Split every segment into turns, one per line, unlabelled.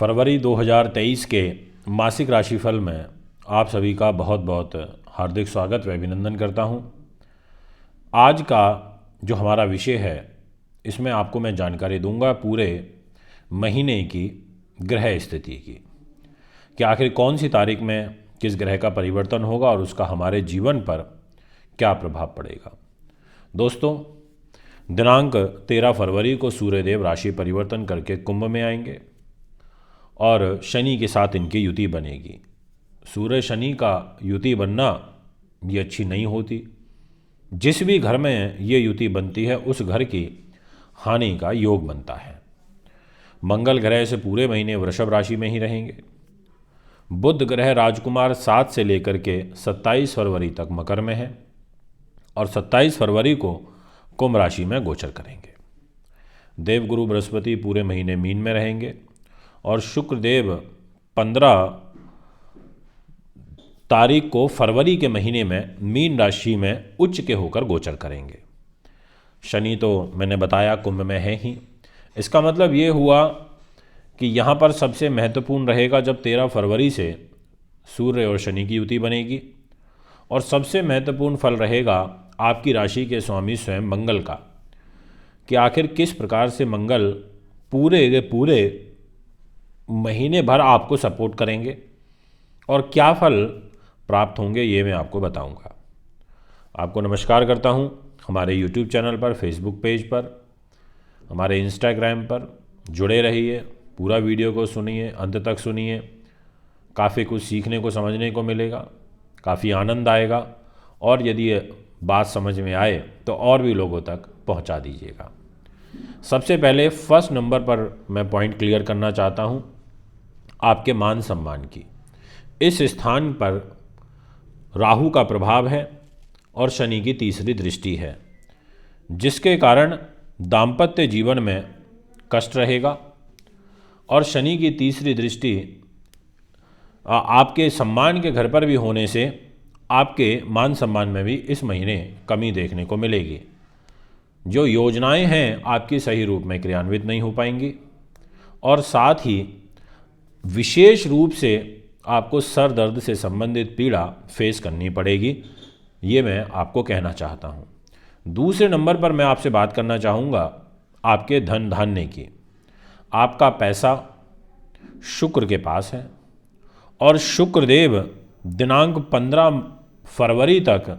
फरवरी 2023 के मासिक राशिफल में आप सभी का बहुत बहुत हार्दिक स्वागत व अभिनंदन करता हूं। आज का जो हमारा विषय है इसमें आपको मैं जानकारी दूंगा पूरे महीने की ग्रह स्थिति की, कि आखिर कौन सी तारीख में किस ग्रह का परिवर्तन होगा और उसका हमारे जीवन पर क्या प्रभाव पड़ेगा। दोस्तों, दिनांक 13 फरवरी को सूर्यदेव राशि परिवर्तन करके कुंभ में आएंगे और शनि के साथ इनकी युति बनेगी। सूर्य शनि का युति बनना ये अच्छी नहीं होती। जिस भी घर में ये युति बनती है उस घर की हानि का योग बनता है। मंगल ग्रह से पूरे महीने वृषभ राशि में ही रहेंगे। बुध ग्रह राजकुमार 7 से लेकर के 27 फरवरी तक मकर में है और 27 फरवरी को कुंभ राशि में गोचर करेंगे। देवगुरु बृहस्पति पूरे महीने मीन में रहेंगे और शुक्रदेव 15 तारीख को फरवरी के महीने में मीन राशि में उच्च के होकर गोचर करेंगे। शनि तो मैंने बताया कुंभ में है ही। इसका मतलब ये हुआ कि यहाँ पर सबसे महत्वपूर्ण रहेगा जब 13 फरवरी से सूर्य और शनि की युति बनेगी, और सबसे महत्वपूर्ण फल रहेगा आपकी राशि के स्वामी स्वयं मंगल का, कि आखिर किस प्रकार से मंगल पूरे के पूरे महीने भर आपको सपोर्ट करेंगे और क्या फल प्राप्त होंगे ये मैं आपको बताऊंगा। आपको नमस्कार करता हूं हमारे YouTube चैनल पर, Facebook पेज पर, हमारे Instagram पर जुड़े रहिए। पूरा वीडियो को सुनिए, अंत तक सुनिए। काफ़ी कुछ सीखने को समझने को मिलेगा, काफ़ी आनंद आएगा, और यदि ये बात समझ में आए तो और भी लोगों तक पहुंचा दीजिएगा। सबसे पहले फर्स्ट नंबर पर मैं पॉइंट क्लियर करना चाहता हूं आपके मान सम्मान की। इस स्थान पर राहु का प्रभाव है और शनि की तीसरी दृष्टि है, जिसके कारण दाम्पत्य जीवन में कष्ट रहेगा। और शनि की तीसरी दृष्टि आपके सम्मान के घर पर भी होने से आपके मान सम्मान में भी इस महीने कमी देखने को मिलेगी। जो योजनाएं हैं आपकी सही रूप में क्रियान्वित नहीं हो पाएंगी, और साथ ही विशेष रूप से आपको सर दर्द से संबंधित पीड़ा फेस करनी पड़ेगी। ये मैं आपको कहना चाहता हूँ। दूसरे नंबर पर मैं आपसे बात करना चाहूँगा आपके धन धान्य की। आपका पैसा शुक्र के पास है और शुक्रदेव दिनांक 15 फरवरी तक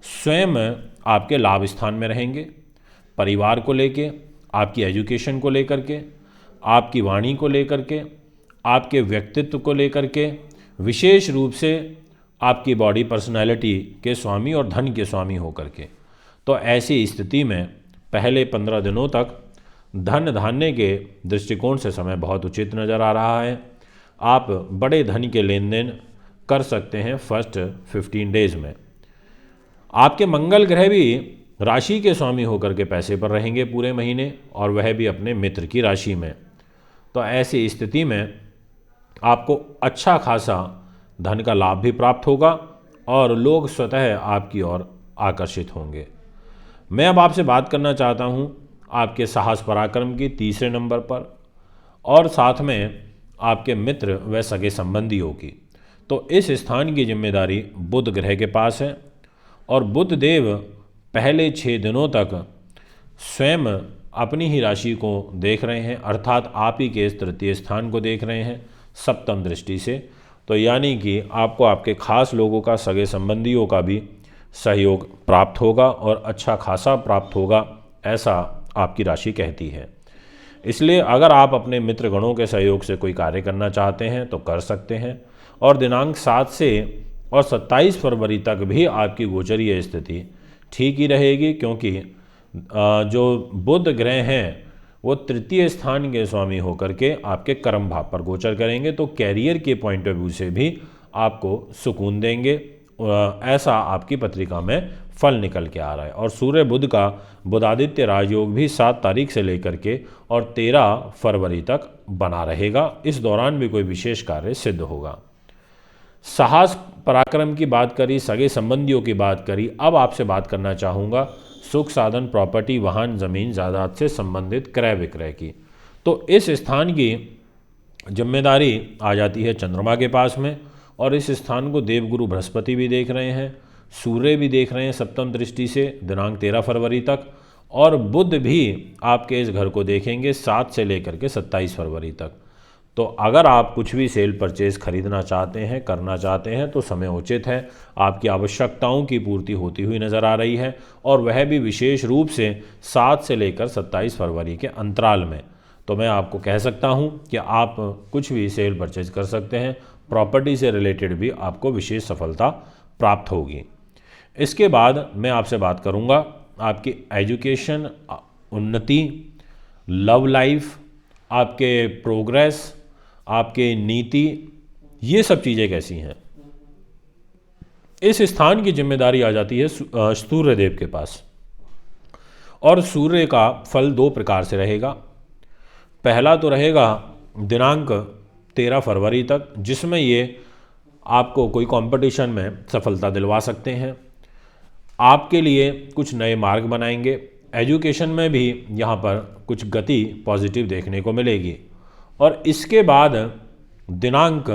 स्वयं आपके लाभ स्थान में रहेंगे। परिवार को लेके, आपकी एजुकेशन को लेकर के, आपकी वाणी को लेकर के, आपके व्यक्तित्व को लेकर के, विशेष रूप से आपकी बॉडी पर्सनैलिटी के स्वामी और धन के स्वामी होकर के। तो ऐसी स्थिति में पहले 15 दिनों तक धन धान्य के दृष्टिकोण से समय बहुत उचित नज़र आ रहा है। आप बड़े धन के लेन देन कर सकते हैं फर्स्ट 15 डेज में। आपके मंगल ग्रह भी राशि के स्वामी होकर के पैसे पर रहेंगे पूरे महीने, और वह भी अपने मित्र की राशि में। तो ऐसी स्थिति में आपको अच्छा खासा धन का लाभ भी प्राप्त होगा और लोग स्वतः आपकी ओर आकर्षित होंगे। मैं अब आपसे बात करना चाहता हूं आपके साहस पराक्रम की तीसरे नंबर पर, और साथ में आपके मित्र व सगे संबंधियों की। तो इस स्थान की जिम्मेदारी बुध ग्रह के पास है, और बुध देव पहले 6 दिनों तक स्वयं अपनी ही राशि को देख रहे हैं, अर्थात आप ही के इस तृतीय स्थान को देख रहे हैं सप्तम दृष्टि से। तो यानी कि आपको आपके खास लोगों का, सगे संबंधियों का भी सहयोग प्राप्त होगा और अच्छा खासा प्राप्त होगा, ऐसा आपकी राशि कहती है। इसलिए अगर आप अपने मित्रगणों के सहयोग से कोई कार्य करना चाहते हैं तो कर सकते हैं, और दिनांक 7 से और 27 फरवरी तक भी आपकी गोचरीय स्थिति ठीक ही रहेगी, क्योंकि जो बुध ग्रह हैं वो तृतीय स्थान के स्वामी होकर के आपके कर्म भाव पर गोचर करेंगे। तो कैरियर के पॉइंट ऑफ व्यू से भी आपको सुकून देंगे, ऐसा आपकी पत्रिका में फल निकल के आ रहा है। और सूर्य बुध का बुधादित्य राजयोग भी 7 तारीख से लेकर के और 13 फरवरी तक बना रहेगा। इस दौरान भी कोई विशेष कार्य सिद्ध होगा। साहस पराक्रम की बात करी, सगे संबंधियों की बात करी, अब आपसे बात करना चाहूँगा सुख साधन, प्रॉपर्टी, वाहन, ज़मीन जायदाद से संबंधित क्रय विक्रय की। तो इस स्थान की जिम्मेदारी आ जाती है चंद्रमा के पास में, और इस स्थान को देवगुरु बृहस्पति भी देख रहे हैं, सूर्य भी देख रहे हैं सप्तम दृष्टि से दिनांक 13 फरवरी तक, और बुध भी आपके इस घर को देखेंगे 7 से लेकर के 27 फरवरी तक। तो अगर आप कुछ भी सेल परचेज खरीदना चाहते हैं, करना चाहते हैं, तो समय उचित है। आपकी आवश्यकताओं की पूर्ति होती हुई नज़र आ रही है, और वह भी विशेष रूप से 7 से लेकर 27 फरवरी के अंतराल में। तो मैं आपको कह सकता हूं कि आप कुछ भी सेल परचेज कर सकते हैं, प्रॉपर्टी से रिलेटेड भी आपको विशेष सफलता प्राप्त होगी। इसके बाद मैं आपसे बात करूंगा आपकी एजुकेशन, उन्नति, लव लाइफ, आपके प्रोग्रेस, आपके नीति, ये सब चीज़ें कैसी हैं। इस स्थान की जिम्मेदारी आ जाती है सूर्यदेव के पास, और सूर्य का फल 2 प्रकार से रहेगा। पहला तो रहेगा दिनांक 13 फरवरी तक, जिसमें ये आपको कोई कंपटीशन में सफलता दिलवा सकते हैं, आपके लिए कुछ नए मार्ग बनाएंगे। एजुकेशन में भी यहाँ पर कुछ गति पॉजिटिव देखने को मिलेगी। और इसके बाद दिनांक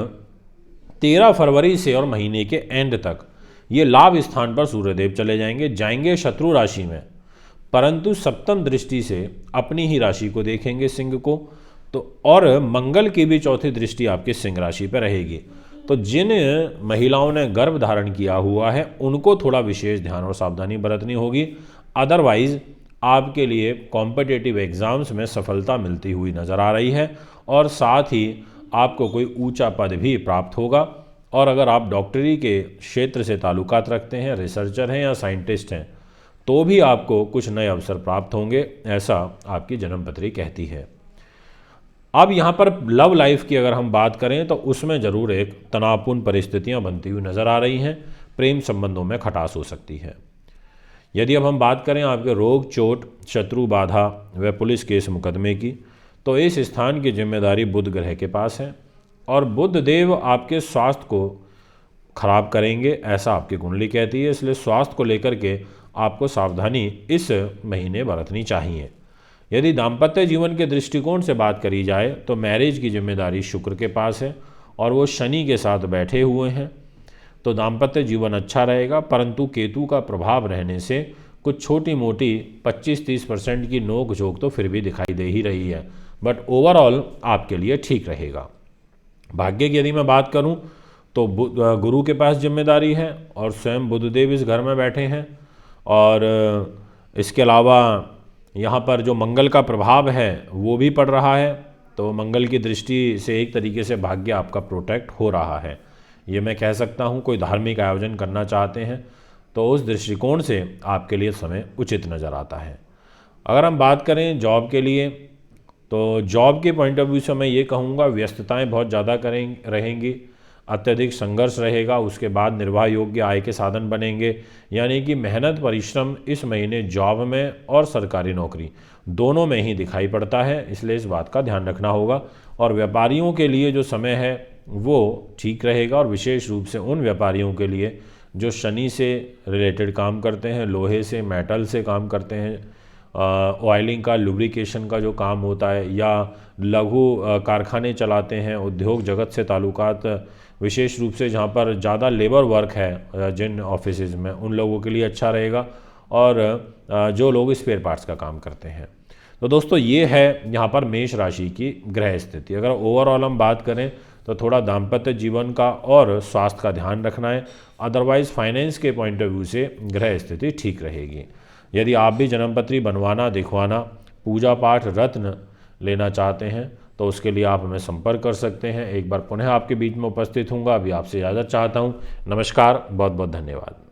13 फरवरी से और महीने के एंड तक ये लाभ स्थान पर सूर्यदेव चले जाएंगे शत्रु राशि में, परंतु सप्तम दृष्टि से अपनी ही राशि को देखेंगे, सिंह को। तो और मंगल की भी चौथी दृष्टि आपके सिंह राशि पर रहेगी। तो जिन महिलाओं ने गर्भ धारण किया हुआ है उनको थोड़ा विशेष ध्यान और सावधानी बरतनी होगी, अदरवाइज आपके लिए कॉम्पिटिटिव एग्जाम्स में सफलता मिलती हुई नज़र आ रही है, और साथ ही आपको कोई ऊंचा पद भी प्राप्त होगा। और अगर आप डॉक्टरी के क्षेत्र से ताल्लुकात रखते हैं, रिसर्चर हैं या साइंटिस्ट हैं, तो भी आपको कुछ नए अवसर प्राप्त होंगे, ऐसा आपकी जन्मपत्री कहती है। अब यहाँ पर लव लाइफ की अगर हम बात करें तो उसमें ज़रूर एक तनावपूर्ण परिस्थितियाँ बनती हुई नज़र आ रही हैं, प्रेम संबंधों में खटास हो सकती है। यदि अब हम बात करें आपके रोग, चोट, शत्रु बाधा व पुलिस केस मुकदमे की, तो इस स्थान की जिम्मेदारी बुध ग्रह के पास है, और बुध देव आपके स्वास्थ्य को खराब करेंगे, ऐसा आपकी कुंडली कहती है। इसलिए स्वास्थ्य को लेकर के आपको सावधानी इस महीने बरतनी चाहिए। यदि दाम्पत्य जीवन के दृष्टिकोण से बात करी जाए तो मैरिज की जिम्मेदारी शुक्र के पास है, और वो शनि के साथ बैठे हुए हैं, तो दाम्पत्य जीवन अच्छा रहेगा। परंतु केतु का प्रभाव रहने से कुछ छोटी मोटी 25-30% की नोक झोंक तो फिर भी दिखाई दे ही रही है, बट ओवरऑल आपके लिए ठीक रहेगा। भाग्य की यदि मैं बात करूं तो गुरु के पास जिम्मेदारी है, और स्वयं बुधदेव इस घर में बैठे हैं, और इसके अलावा यहाँ पर जो मंगल का प्रभाव है वो भी पड़ रहा है। तो मंगल की दृष्टि से एक तरीके से भाग्य आपका प्रोटेक्ट हो रहा है, ये मैं कह सकता हूँ। कोई धार्मिक आयोजन करना चाहते हैं तो उस दृष्टिकोण से आपके लिए समय उचित नज़र आता है। अगर हम बात करें जॉब के लिए, तो जॉब के पॉइंट ऑफ व्यू से मैं ये कहूँगा व्यस्तताएं बहुत ज़्यादा रहेंगी, अत्यधिक संघर्ष रहेगा, उसके बाद निर्वाह योग्य आय के साधन बनेंगे। यानी कि मेहनत परिश्रम इस महीने जॉब में और सरकारी नौकरी दोनों में ही दिखाई पड़ता है, इसलिए इस बात का ध्यान रखना होगा। और व्यापारियों के लिए जो समय है वो ठीक रहेगा, और विशेष रूप से उन व्यापारियों के लिए जो शनि से रिलेटेड काम करते हैं, लोहे से, मेटल से काम करते हैं, ऑयलिंग का, लुब्रिकेशन का जो काम होता है, या लघु कारखाने चलाते हैं, उद्योग जगत से ताल्लुकात, विशेष रूप से जहाँ पर ज़्यादा लेबर वर्क है जिन ऑफिसेज में, उन लोगों के लिए अच्छा रहेगा। और जो लोग स्पेयर पार्ट्स का काम करते हैं। तो दोस्तों ये है यहाँ पर मेष राशि की ग्रह स्थिति। अगर ओवरऑल हम बात करें तो थोड़ा दाम्पत्य जीवन का और स्वास्थ्य का ध्यान रखना है, अदरवाइज़ फाइनेंस के पॉइंट ऑफ व्यू से ग्रह स्थिति ठीक रहेगी। यदि आप भी जन्मपत्री बनवाना, दिखवाना, पूजा पाठ, रत्न लेना चाहते हैं तो उसके लिए आप हमें संपर्क कर सकते हैं। एक बार पुनः आपके बीच में उपस्थित हूँगा, अभी आपसे इजाज़त चाहता हूँ। नमस्कार, बहुत बहुत धन्यवाद।